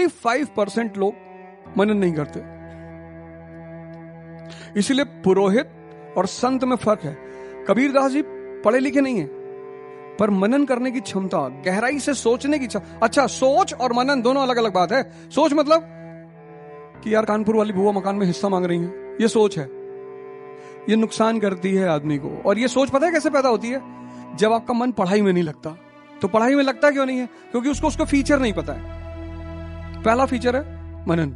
95% लोग मनन नहीं करते। इसीलिए पुरोहित और संत में फर्क है। कबीरदास जी पढ़े लिखे नहीं है, पर मनन करने की क्षमता, गहराई से सोचने की क्षमता। अच्छा, सोच और मनन दोनों अलग अलग बात है। सोच मतलब कि यार कानपुर वाली बुआ मकान में हिस्सा मांग रही है, ये सोच है, ये नुकसान करती है आदमी को। और ये सोच पता है कैसे पैदा होती है? जब आपका मन पढ़ाई में नहीं लगता। तो पढ़ाई में लगता क्यों नहीं है? क्योंकि उसको फीचर नहीं पता है। पहला फीचर है मनन।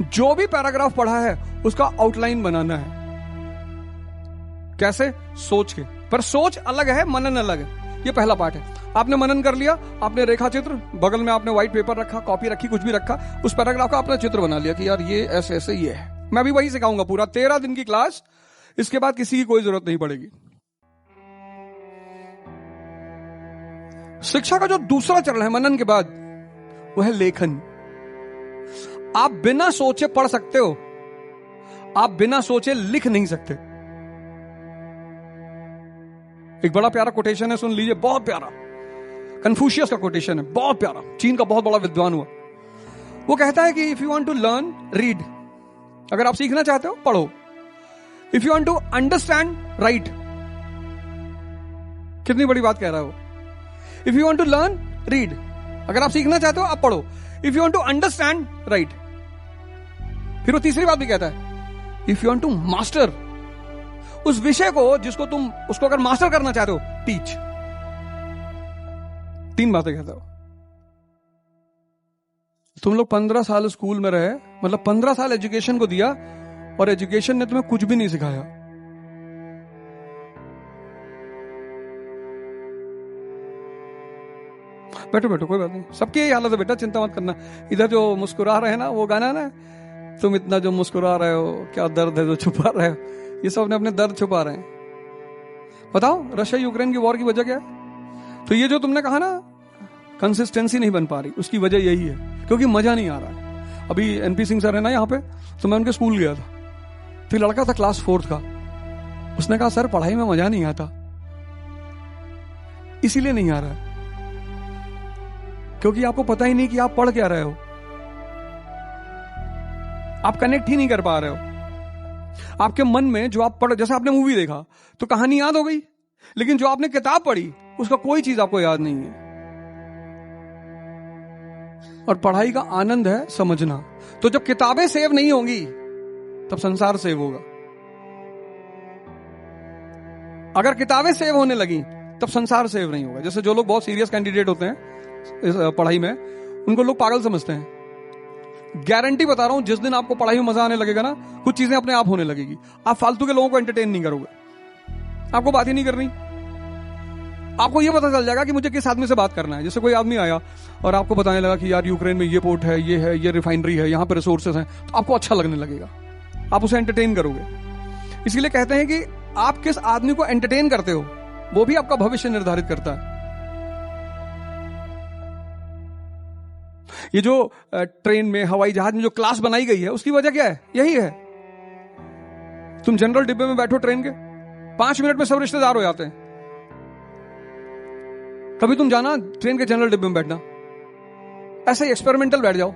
जो भी पैराग्राफ पढ़ा है उसका आउटलाइन बनाना है। कैसे? सोच के। पर सोच अलग है, मनन अलग है। ये पहला पार्ट है। आपने मनन कर लिया, आपने रेखा चित्र, बगल में आपने व्हाइट पेपर रखा, कॉपी रखी, कुछ भी रखा, उस पैराग्राफ का आपने चित्र बना लिया कि यार ये ऐसे ऐसे ये है। मैं भी वही सिखाऊंगा पूरा 13 दिन की क्लास। इसके बाद किसी की कोई जरूरत नहीं पड़ेगी। शिक्षा का जो दूसरा चरण है मनन के बाद, वो है लेखन। आप बिना सोचे पढ़ सकते हो, आप बिना सोचे लिख नहीं सकते। एक बड़ा प्यारा कोटेशन है, सुन लीजिए, बहुत प्यारा। कन्फ्यूशियस का कोटेशन है, बहुत प्यारा। चीन का बहुत बड़ा विद्वान हुआ। वो कहता है कि if you want to learn, read. अगर आप सीखना चाहते हो, पढ़ो। If you want to understand, write. कितनी बड़ी बात कह रहा है वो। If you want to learn, read. अगर आप सीखना चाहते हो, आप पढ़ो। If you want to understand, write. फिर वो तीसरी बात भी कहता है, if you want to master, उस विषय को जिसको तुम उसको अगर मास्टर करना चाहते हो, टीच। 3 बातें कहता हो। तुम लोग 15 साल स्कूल में रहे, मतलब 15 साल एजुकेशन को दिया, और एजुकेशन ने तुम्हें कुछ भी नहीं सिखाया। बैठो बैठो, कोई बात नहीं, सबकी यही हालत है बेटा, चिंता मत करना। इधर जो मुस्कुरा रहे हैं ना, वो गाना ना, तुम इतना जो मुस्कुरा रहे हो, क्या दर्द है जो छुपा रहे हो। ये सब अपने अपने दर्द छुपा रहे हैं। बताओ रशिया यूक्रेन की वॉर की वजह क्या है? तो ये जो तुमने कहा ना, कंसिस्टेंसी नहीं बन पा रही, उसकी वजह यही है, क्योंकि मजा नहीं आ रहा। अभी एनपी सिंह सर है ना यहाँ पे, तो मैं उनके स्कूल गया था, तो लड़का था क्लास 4th का। उसने कहा सर पढ़ाई में मजा नहीं आता। इसीलिए नहीं आ रहा है क्योंकि आपको पता ही नहीं कि आप पढ़ क्या रहे हो। आप कनेक्ट ही नहीं कर पा रहे हो। आपके मन में जो आप पढ़, जैसे आपने मूवी देखा तो कहानी याद हो गई, लेकिन जो आपने किताब पढ़ी उसका कोई चीज आपको याद नहीं है। और पढ़ाई का आनंद है समझना। तो जब किताबें सेव नहीं होंगी तब संसार सेव होगा। अगर किताबें सेव होने लगी तब संसार सेव नहीं होगा। जैसे जो लोग बहुत सीरियस कैंडिडेट होते हैं इस पढ़ाई में, उनको लोग पागल समझते हैं। गारंटी बता रहा हूं, जिस दिन आपको पढ़ाई में मजा आने लगेगा ना, कुछ चीजें अपने आप होने लगेगी। आप फालतू के लोगों को एंटरटेन नहीं करोगे, आपको बात ही नहीं करनी। आपको यह पता चल जाएगा कि मुझे किस आदमी से बात करना है। जैसे कोई आदमी आया और आपको बताने लगा कि यार यूक्रेन में ये पोर्ट है, ये रिफाइनरी है, यहां पर रिसोर्सेज हैं, तो आपको अच्छा लगने लगेगा, आप उसे एंटरटेन करोगे। इसीलिए कहते हैं कि आप किस आदमी को एंटरटेन करते हो, वो भी आपका भविष्य निर्धारित करता है। ये जो ट्रेन में, हवाई जहाज में जो क्लास बनाई गई है, उसकी वजह क्या है? यही है। तुम जनरल डिब्बे में बैठो ट्रेन के, 5 मिनट में सब रिश्तेदार हो जाते हैं। कभी तुम जाना ट्रेन के जनरल डिब्बे में बैठना, ऐसे ही एक्सपेरिमेंटल बैठ जाओ,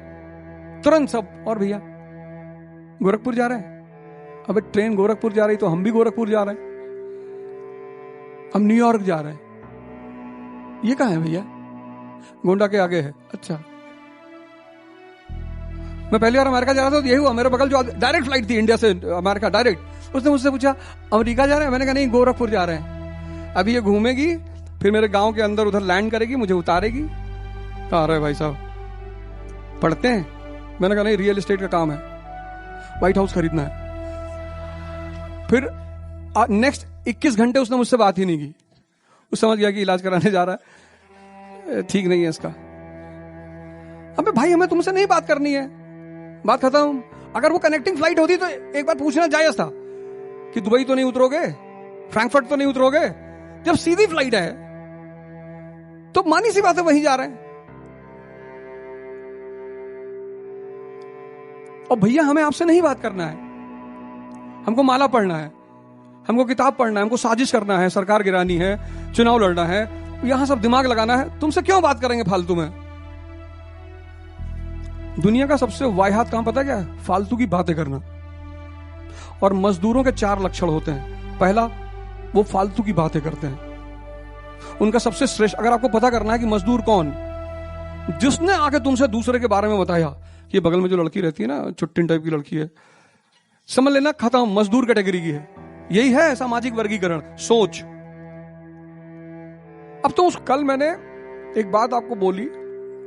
तुरंत सब। और भैया गोरखपुर जा रहे हैं, अबे ट्रेन गोरखपुर जा रही तो हम भी गोरखपुर जा रहे हैं, हम न्यूयॉर्क जा रहे हैं। ये कहां है भैया? गोंडा के आगे है। अच्छा, मैं पहली बार अमेरिका जा रहा था तो यही हुआ। मेरे बगल जो डायरेक्ट फ्लाइट थी इंडिया से अमेरिका डायरेक्ट, उसने मुझसे पूछा अमेरिका जा रहे हैं? मैंने कहा नहीं, गोरखपुर जा रहे हैं। अभी ये घूमेगी, फिर मेरे गांव के अंदर उधर लैंड करेगी, मुझे उतारेगी। कहा रहे भाई साहब पढ़ते हैं? मैंने कहा नहीं, रियल एस्टेट का काम है, व्हाइट हाउस खरीदना है। फिर नेक्स्ट 21 घंटे उसने मुझसे बात ही नहीं की। उस समझ गया कि इलाज कराने जा रहा है, ठीक नहीं है इसका। अबे भाई हमें तुमसे नहीं बात करनी है, बात खत्म। अगर वो कनेक्टिंग फ्लाइट होती तो एक बार पूछना जायज था कि दुबई तो नहीं उतरोगे, फ्रैंकफर्ट तो नहीं उतरोगे। जब सीधी फ्लाइट है तो मानी सी बात है, वहीं जा रहे हैं। और भैया हमें आपसे नहीं बात करना है, हमको माला पढ़ना है, हमको किताब पढ़ना है, हमको साजिश करना है, सरकार गिरानी है, चुनाव लड़ना है, यहां सब दिमाग लगाना है। तुमसे क्यों बात करेंगे फालतू में? दुनिया का सबसे वाहियात काम पता क्या है? फालतू की बातें करना। और मजदूरों के 4 लक्षण होते हैं। पहला, वो फालतू की बातें करते हैं। उनका सबसे श्रेष्ठ, अगर आपको पता करना है कि मजदूर कौन, जिसने आके तुमसे दूसरे के बारे में बताया कि बगल में जो लड़की रहती है ना, चुट्टिन टाइप की लड़की है, समझ लेना खत्म, मजदूर कैटेगरी की है। यही है सामाजिक वर्गीकरण, सोच। अब तो कल मैंने एक बात आपको बोली,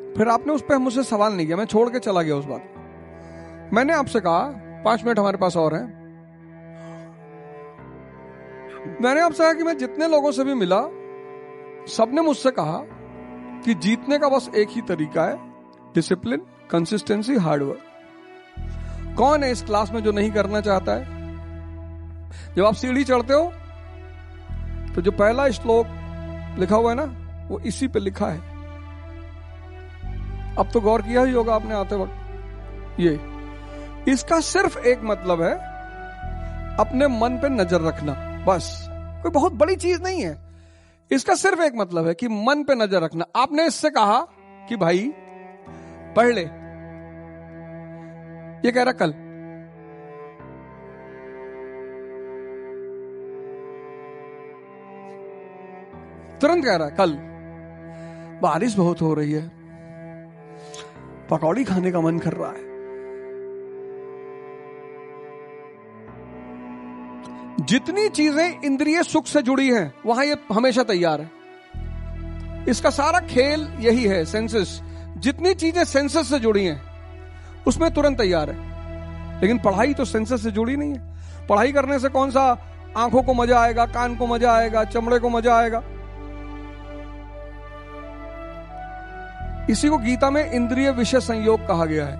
फिर आपने उस पर मुझसे सवाल नहीं किया, मैं छोड़ के चला गया उस बात। मैंने आपसे कहा 5 मिनट हमारे पास और हैं। मैंने आपसे कहा कि मैं जितने लोगों से भी मिला, सबने मुझसे कहा कि जीतने का बस एक ही तरीका है, डिसिप्लिन, कंसिस्टेंसी, हार्डवर्क। कौन है इस क्लास में जो नहीं करना चाहता है? जब आप सीढ़ी चढ़ते हो तो जो पहला श्लोक लिखा हुआ है ना, वो इसी पे लिखा है। अब तो गौर किया ही होगा आपने आते वक्त। ये इसका सिर्फ एक मतलब है, अपने मन पे नजर रखना, बस। कोई बहुत बड़ी चीज नहीं है। इसका सिर्फ एक मतलब है कि मन पे नजर रखना। आपने इससे कहा कि भाई पढ़ ले, ये कह रहा कल। तुरंत कह रहा है कल बारिश बहुत हो रही है, पकौड़ी खाने का मन कर रहा है। जितनी चीजें इंद्रिय सुख से जुड़ी हैं, वहां ये हमेशा तैयार है। इसका सारा खेल यही है, सेंसेस। जितनी चीजें सेंसेस से जुड़ी हैं, उसमें तुरंत तैयार है। लेकिन पढ़ाई तो सेंसेस से जुड़ी नहीं है। पढ़ाई करने से कौन सा आंखों को मजा आएगा, कान को मजा आएगा, चमड़े को मजा आएगा? इसी को गीता में इंद्रिय विषय संयोग कहा गया है।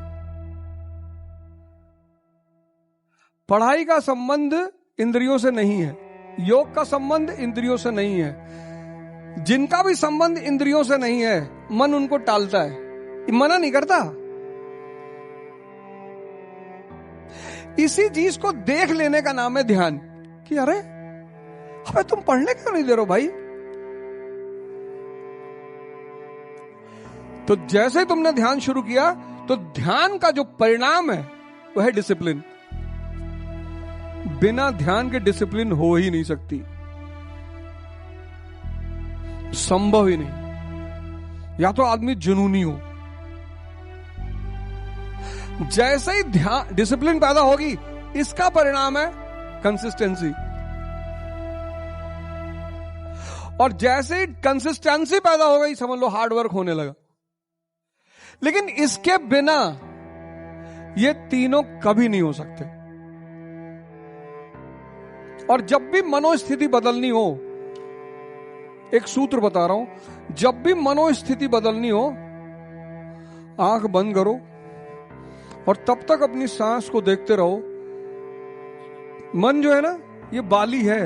पढ़ाई का संबंध इंद्रियों से नहीं है, योग का संबंध इंद्रियों से नहीं है। जिनका भी संबंध इंद्रियों से नहीं है, मन उनको टालता है, मना नहीं करता। इसी चीज को देख लेने का नाम है ध्यान। कि अरे तुम पढ़ने क्यों नहीं दे रहे हो भाई? तो जैसे तुमने ध्यान शुरू किया, तो ध्यान का जो परिणाम है वह है डिसिप्लिन। बिना ध्यान के डिसिप्लिन हो ही नहीं सकती, संभव ही नहीं। या तो आदमी जुनूनी हो। जैसे ही ध्यान, डिसिप्लिन पैदा होगी, इसका परिणाम है कंसिस्टेंसी। और जैसे ही कंसिस्टेंसी पैदा हो गई, समझ लो हार्डवर्क होने लगा। लेकिन इसके बिना ये तीनों कभी नहीं हो सकते। और जब भी मनोस्थिति बदलनी हो, एक सूत्र बता रहा हूं, जब भी मनोस्थिति बदलनी हो, आंख बंद करो और तब तक अपनी सांस को देखते रहो। मन जो है ना, ये बाली है।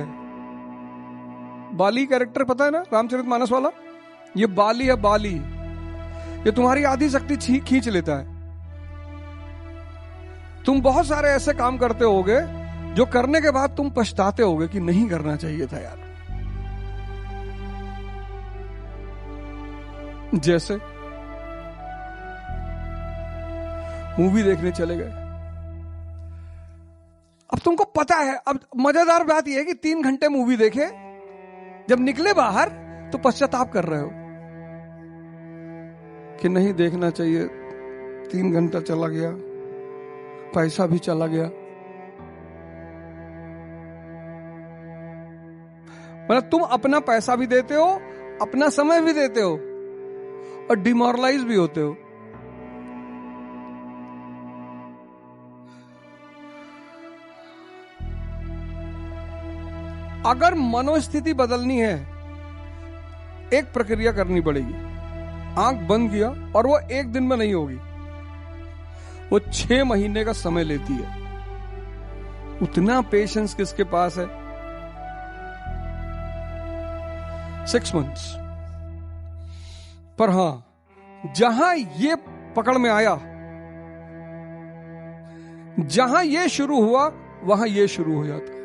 बाली कैरेक्टर पता है ना, रामचरितमानस वाला? ये बाली है, बाली। ये तुम्हारी आधी शक्ति खींच लेता है। तुम बहुत सारे ऐसे काम करते होगे जो करने के बाद तुम पछताते होगे कि नहीं करना चाहिए था यार। जैसे मूवी देखने चले गए, अब तुमको पता है, अब मजेदार बात यह है कि 3 घंटे मूवी देखे, जब निकले बाहर तो पश्चाताप कर रहे हो कि नहीं देखना चाहिए, 3 घंटा चला गया, पैसा भी चला गया। मतलब तुम अपना पैसा भी देते हो, अपना समय भी देते हो और डिमोरलाइज भी होते हो। अगर मनोस्थिति बदलनी है, एक प्रक्रिया करनी पड़ेगी। आंख बंद किया, और वो एक दिन में नहीं होगी, वो 6 महीने का समय लेती है। उतना पेशेंस किसके पास है? 6 मंथ्स। पर हां, जहां ये पकड़ में आया, जहां ये शुरू हुआ, वहां ये शुरू हो जाता है।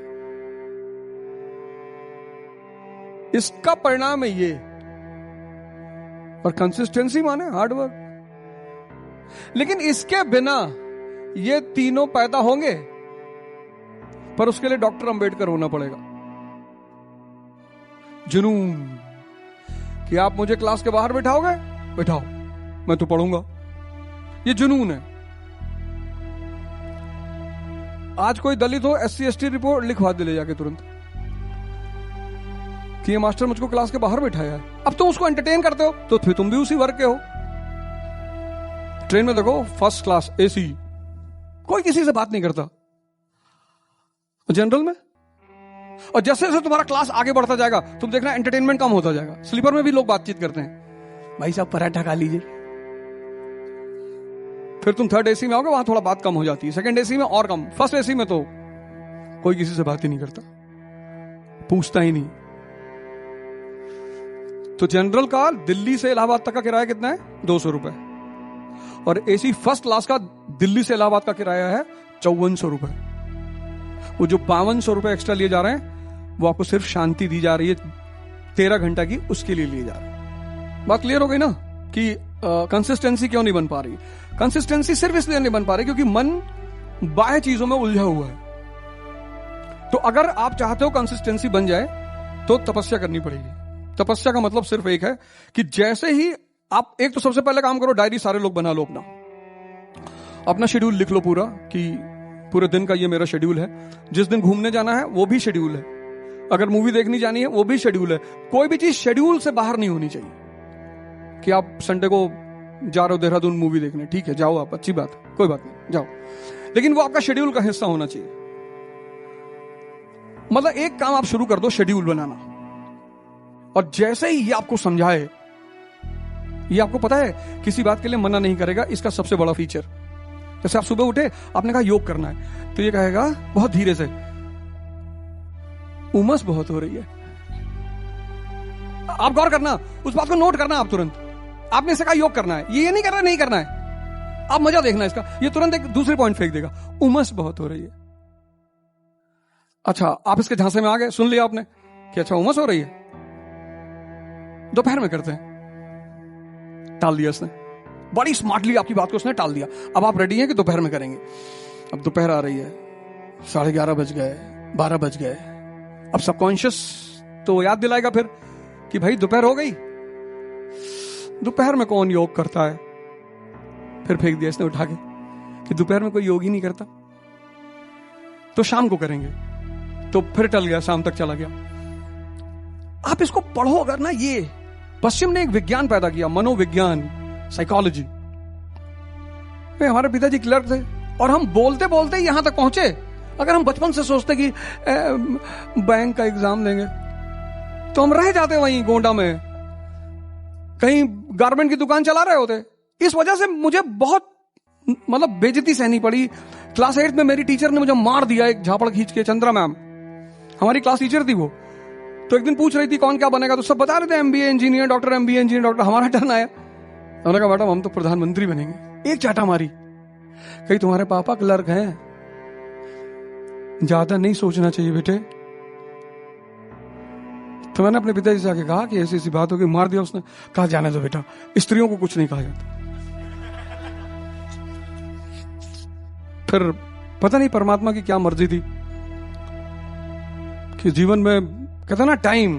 इसका परिणाम है ये। और कंसिस्टेंसी माने हार्डवर्क। लेकिन इसके बिना ये तीनों पैदा होंगे, पर उसके लिए डॉक्टर अंबेडकर होना पड़ेगा। जुनून कि आप मुझे क्लास के बाहर बैठाओगे, बैठाओ, मैं तो पढ़ूंगा, ये जुनून है। आज कोई दलित हो, SC ST रिपोर्ट लिखवा दे ले जाके तुरंत कि ये मास्टर मुझको क्लास के बाहर बैठाया है। अब तुम उसको एंटरटेन करते हो तो फिर तुम भी उसी वर्ग के हो। ट्रेन में देखो, फर्स्ट क्लास AC, कोई किसी से बात नहीं करता। जनरल में, और जैसे जैसे तुम्हारा क्लास आगे बढ़ता जाएगा तुम देखना एंटरटेनमेंट कम होता जाएगा। स्लीपर में भी लोग बातचीत करते हैं, भाई साहब पराठा खा लीजिए। फिर तुम थर्ड AC में आओगे, वहां थोड़ा बात कम हो जाती है, सेकंड AC में और कम, फर्स्ट AC में तो कोई किसी से बात ही नहीं करता, पूछता ही नहीं। तो जनरल का दिल्ली से इलाहाबाद तक का किराया कितना है? 200 रुपए। और AC फर्स्ट क्लास का दिल्ली से इलाहाबाद का किराया है 5400 रुपए। वो जो 5200 रुपए एक्स्ट्रा लिए जा रहे हैं वो आपको सिर्फ शांति दी जा रही है 13 घंटा की, उसके लिए लिए जा रहे हैं। बात क्लियर हो गई ना कि कंसिस्टेंसी क्यों नहीं बन पा रही? कंसिस्टेंसी सिर्फ इसलिए नहीं बन पा रही क्योंकि मन बाह्य चीजों में उलझा हुआ है। तो अगर आप चाहते हो कंसिस्टेंसी बन जाए तो तपस्या करनी पड़ेगी। तपस्या का मतलब सिर्फ एक है कि जैसे ही आप, एक तो सबसे पहले काम करो, डायरी सारे लोग बना लो, अपना शेड्यूल लिख लो पूरा कि पूरे दिन का ये मेरा शेड्यूल है। जिस दिन घूमने जाना है वो भी शेड्यूल है, अगर मूवी देखनी जानी है वो भी शेड्यूल है। कोई भी चीज शेड्यूल से बाहर नहीं होनी चाहिए कि आप संडे को जा रहे हो देहरादून मूवी देखने, ठीक है जाओ आप, अच्छी बात है, कोई बात नहीं, जाओ, लेकिन वो आपका शेड्यूल का हिस्सा होना चाहिए। मतलब एक काम आप शुरू कर दो, शेड्यूल बनाना, और जैसे ही ये आपको समझाए, ये आपको पता है किसी बात के लिए मना नहीं करेगा, इसका सबसे बड़ा फीचर। जैसे आप सुबह उठे, आपने कहा योग करना है, तो ये कहेगा बहुत धीरे से, उमस बहुत हो रही है। आप गौर करना, उस बात को नोट करना आप तुरंत। आपने इसे कहा योग करना है, ये नहीं करना, नहीं करना है, आप मजा देखना इसका, ये तुरंत एक दूसरे पॉइंट फेंक देगा, उमस बहुत हो रही है। अच्छा, आप इसके झांसे में आ गए, सुन लिया आपने कि अच्छा उमस हो रही है, दोपहर में करते हैं, टाल दिया उसने, बड़ी स्मार्टली आपकी बात को उसने टाल दिया। अब आप रेडी हैं कि दोपहर में करेंगे। अब दोपहर आ रही है, 11:30 बज गए, 12 बज गए। अब सबकॉन्शियस तो याद दिलाएगा फिर कि भाई दोपहर हो गई, दोपहर में कौन योग करता है। फिर फेंक दिया इसने उठा के कि दोपहर में कोई योग ही नहीं करता, तो शाम को करेंगे। तो फिर टल गया, शाम तक चला गया। आप इसको पढ़ो अगर ना, ये पश्चिम ने एक विज्ञान पैदा किया, मनोविज्ञान, साइकोलॉजी। हमारे पिताजी क्लर्क थे और हम बोलते बोलते यहां तक पहुंचे। अगर हम बचपन से सोचते कि बैंक का एग्जाम देंगे तो हम रह जाते वहीं गोंडा में, कहीं गारमेंट की दुकान चला रहे होते। इस वजह से मुझे बहुत मतलब बेइज्जती सहनी पड़ी। क्लास 8 में मेरी टीचर ने मुझे मार दिया एक झापड़ खींच के। चंद्रा मैम हमारी क्लास टीचर थी वो, तो एक दिन पूछ रही थी कौन क्या बनेगा, तो सब बता रहे थे MBA engineer, doctor, MBA engineer, doctor. हमारा टर्न आया, उन्होंने कहा मैडम हम तो प्रधानमंत्री बनेंगे। एक चाटा मारी, कहीं तुम्हारे पापा क्लर्क हैं, ज्यादा नहीं सोचना चाहिए बेटे। तो मैंने अपने पिताजी से आके कहा कि ऐसी ऐसी बात हो गई, मार दिया उसने। कहा जाने दो बेटा, स्त्रियों को कुछ नहीं कहा जाता। फिर पता नहीं परमात्मा की क्या मर्जी थी कि जीवन में कहता ना टाइम,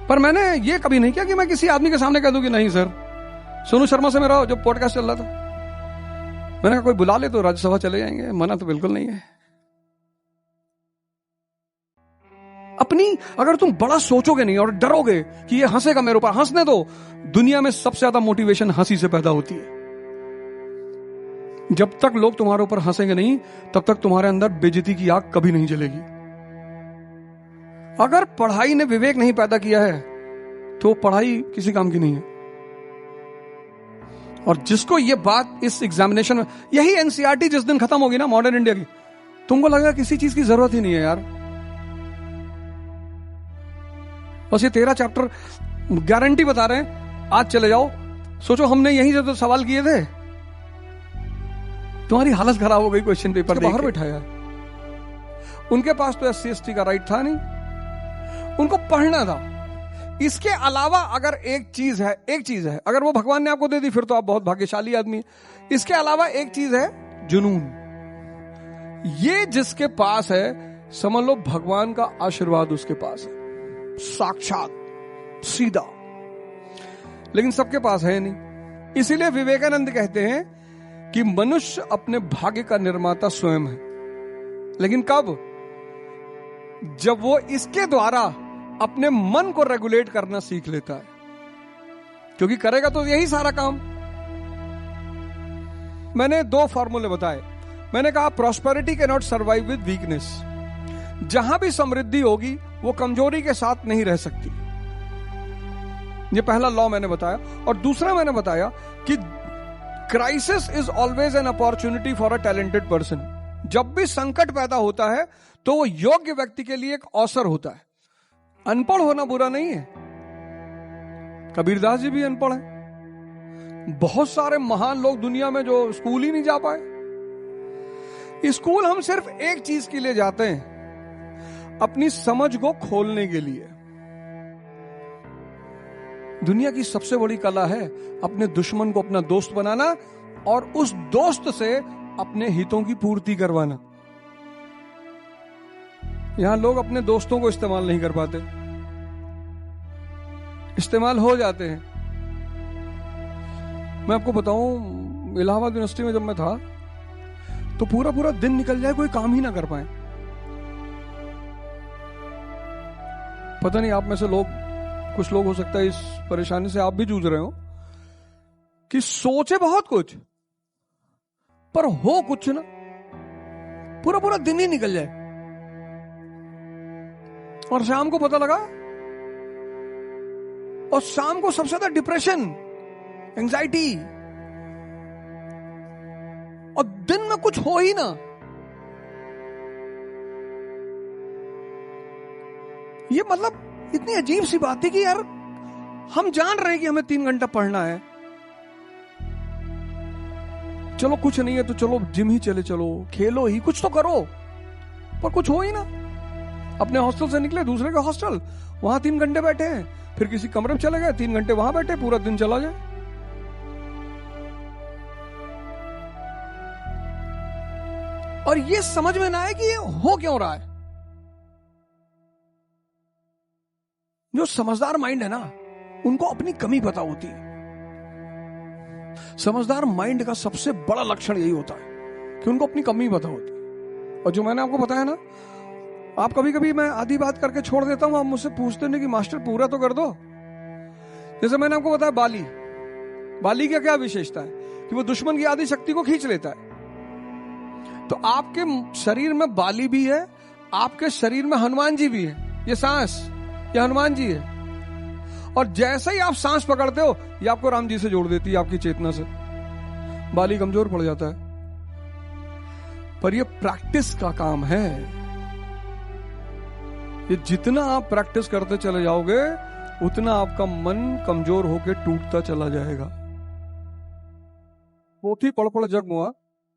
पर मैंने ये कभी नहीं किया कि मैं किसी आदमी के सामने कह दूं कि नहीं सर। सोनू शर्मा से मेरा जो पॉडकास्ट चल रहा था, मैंने कहा कोई बुला ले तो राज्यसभा चले जाएंगे, मना तो बिल्कुल नहीं है। अपनी अगर तुम बड़ा सोचोगे नहीं और डरोगे कि ये हंसेगा मेरे ऊपर, हंसने दो। दुनिया में सबसे ज्यादा मोटिवेशन हंसी से पैदा होती है। जब तक लोग तुम्हारे ऊपर हंसेंगे नहीं, तब तक तुम्हारे अंदर बेइज्जती की आग कभी नहीं जलेगी। अगर पढ़ाई ने विवेक नहीं पैदा किया है तो पढ़ाई किसी काम की नहीं है। और जिसको ये बात इस एग्जामिनेशन में, यही NCERT जिस दिन खत्म होगी ना मॉडर्न इंडिया की, तुमको लगेगा किसी चीज की जरूरत ही नहीं है यार। बस ये 13 चैप्टर गारंटी बता रहे हैं, आज चले जाओ। सोचो हमने यहीं से तो सवाल किए थे, तुम्हारी हालत खराब हो गई क्वेश्चन पेपर बाहर बैठाया। उनके पास तो SC ST का राइट था नहीं, उनको पढ़ना था। इसके अलावा अगर एक चीज है, अगर वो भगवान ने आपको दे दी फिर तो आप बहुत भाग्यशाली आदमी हैं। इसके अलावा एक चीज है जुनून। ये जिसके पास है समझ लो भगवान का आशीर्वाद उसके पास है, साक्षात सीधा। लेकिन सबके पास है नहीं। इसीलिए विवेकानंद कहते हैं कि मनुष्य अपने भाग्य का निर्माता स्वयं है। लेकिन कब? जब वो इसके द्वारा अपने मन को रेगुलेट करना सीख लेता है, क्योंकि करेगा तो यही सारा काम। मैंने 2 फॉर्मूले बताए। मैंने कहा prosperity can not survive with weakness. जहां भी समृद्धि होगी वो कमजोरी के साथ नहीं रह सकती। ये पहला लॉ मैंने बताया। और दूसरा मैंने बताया कि crisis is always an opportunity for a talented person. जब भी संकट पैदा होता है तो वो योग्य व्यक्ति के लिए एक अवसर होता है। अनपढ़ होना बुरा नहीं है। कबीरदास जी भी अनपढ़ हैं। बहुत सारे महान लोग दुनिया में जो स्कूल ही नहीं जा पाए। स्कूल हम सिर्फ एक चीज के लिए जाते हैं, अपनी समझ को खोलने के लिए। दुनिया की सबसे बड़ी कला है अपने दुश्मन को अपना दोस्त बनाना और उस दोस्त से अपने हितों की पूर्ति करवाना। यहां लोग अपने दोस्तों को इस्तेमाल नहीं कर पाते, इस्तेमाल हो जाते हैं। मैं आपको बताऊं, इलाहाबाद यूनिवर्सिटी में जब मैं था तो पूरा पूरा दिन निकल जाए, कोई काम ही ना कर पाए। पता नहीं आप में से कुछ लोग हो सकता है इस परेशानी से आप भी जूझ रहे हो कि सोचे बहुत कुछ पर हो कुछ ना, पूरा पूरा दिन ही निकल जाए और शाम को पता लगा, और शाम को सबसे ज्यादा डिप्रेशन, एंजाइटी, और दिन में कुछ हो ही ना। ये मतलब इतनी अजीब सी बात है कि यार हम जान रहे हैं कि हमें 3 घंटा पढ़ना है, चलो कुछ नहीं है तो चलो जिम ही चलो, खेलो ही, कुछ तो करो, पर कुछ हो ही ना। अपने हॉस्टल से निकले दूसरे का हॉस्टल, वहां 3 घंटे बैठे हैं, फिर किसी कमरे में चले गए, 3 घंटे वहां बैठे, पूरा दिन चला गया। और ये समझ में ना आए कि ये हो क्यों रहा है। जो समझदार माइंड है ना, उनको अपनी कमी पता होती है। समझदार माइंड का सबसे बड़ा लक्षण यही होता है कि उनको अपनी कमी पता होती है। और जो मैंने आपको बताया ना, आप कभी कभी मैं आधी बात करके छोड़ देता हूं, आप मुझसे पूछते नहीं कि मास्टर पूरा तो कर दो। जैसे मैंने आपको बताया बाली की क्या विशेषता है कि वो दुश्मन की आधी शक्ति को खींच लेता है। तो आपके शरीर में बाली भी है, आपके शरीर में हनुमान जी भी है। ये सांस, ये हनुमान जी है। और जैसे ही आप सांस पकड़ते हो, ये आपको राम जी से जोड़ देती है, आपकी चेतना से। बाली कमजोर पड़ जाता है। पर ये प्रैक्टिस का काम है। ये जितना आप प्रैक्टिस करते चले जाओगे, उतना आपका मन कमजोर होकर टूटता चला जाएगा। पोथी पढ़ पढ़ जग मुआ,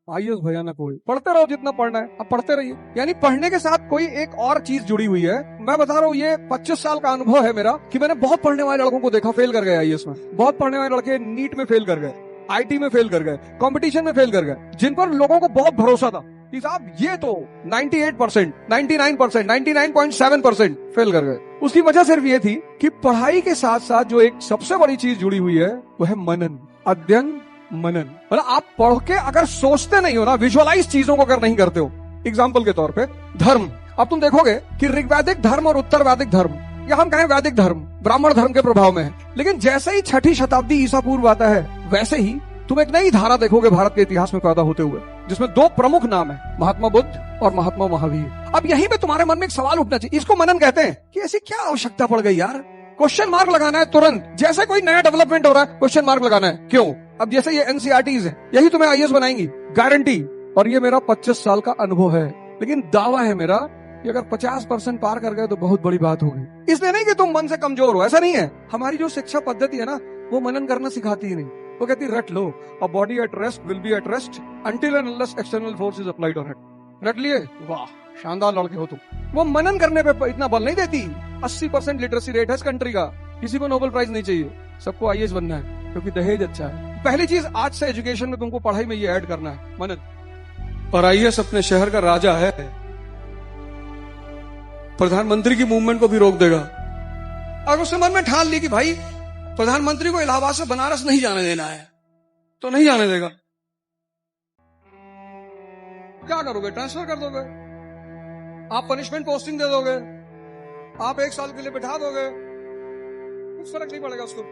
आईएएस भयानक हुई। पढ़ते रहो जितना पढ़ना है, अब पढ़ते रहिए। यानी पढ़ने के साथ कोई एक और चीज जुड़ी हुई है। मैं बता रहा हूँ, ये 25 साल का अनुभव है मेरा कि मैंने बहुत पढ़ने वाले लड़कों को देखा फेल कर गए आईएएस में, बहुत पढ़ने वाले लड़के नीट में फेल कर गए, आईटी में फेल कर गए, कंपटीशन में फेल कर गए, जिन पर लोगों को बहुत भरोसा था कि साहब ये तो 98%, 99%, 99.7% फेल कर गए। उसकी वजह सिर्फ ये थी कि पढ़ाई के साथ साथ जो एक सबसे बड़ी चीज जुड़ी हुई है वो है मनन, अध्ययन, मनन। मतलब आप पढ़ के अगर सोचते नहीं हो ना, विजुअलाइज चीजों को अगर नहीं करते हो। एग्जाम्पल के तौर पे धर्म, अब तुम देखोगे कि ऋग्वैदिक धर्म और उत्तर वैदिक धर्म, या हम कहें वैदिक धर्म, ब्राह्मण धर्म के प्रभाव में है। लेकिन जैसे ही 6ठी शताब्दी ईसा पूर्व आता है, वैसे ही तुम एक नई धारा देखोगे भारत के इतिहास में पैदा होते हुए, जिसमें 2 प्रमुख नाम है, महात्मा बुद्ध और महात्मा महावीर। अब यहीं पे तुम्हारे मन में एक सवाल उठना चाहिए, इसको मनन कहते हैं कि ऐसी क्या आवश्यकता पड़ गई यार, क्वेश्चन मार्क लगाना है तुरंत। जैसे कोई नया डेवलपमेंट हो रहा है, क्वेश्चन मार्क लगाना है, क्यों? अब जैसे ये एनसीईआरटीज है, यही तुम्हें आईएएस बनाएंगी, गारंटी। और ये मेरा 25 साल का अनुभव है। लेकिन दावा है मेरा कि अगर 50% पार कर गए तो बहुत बड़ी बात होगी। इसलिए नहीं कि तुम मन से कमजोर हो, ऐसा नहीं है। हमारी जो शिक्षा पद्धति है ना, वो मनन करना सिखाती ही नहीं। वो कहती रट लो, a body at rest will be at rest until and unless external force is applied on it. रट लिए, वाह शानदार लड़के हो तुम। वो मनन करने पे इतना बल नहीं देती। 80% लिटरेसी रेट है इस कंट्री का, किसी को नोबेल प्राइज नहीं चाहिए, सबको आईएएस बनना है क्योंकि दहेज अच्छा है। पहली चीज आज से एजुकेशन में तुमको पढ़ाई में ये ऐड करना है मनन। और आईएएस अपने शहर का राजा है, प्रधानमंत्री की मूवमेंट को भी रोक देगा। अगर उसने मन में ठान ली कि भाई प्रधानमंत्री को इलाहाबाद से बनारस नहीं जाने देना है, तो नहीं जाने देगा। क्या करोगे? ट्रांसफर कर दोगे, आप पनिशमेंट पोस्टिंग दे दोगे, आप 1 साल के लिए बिठा दोगे, कुछ फर्क नहीं पड़ेगा उसको।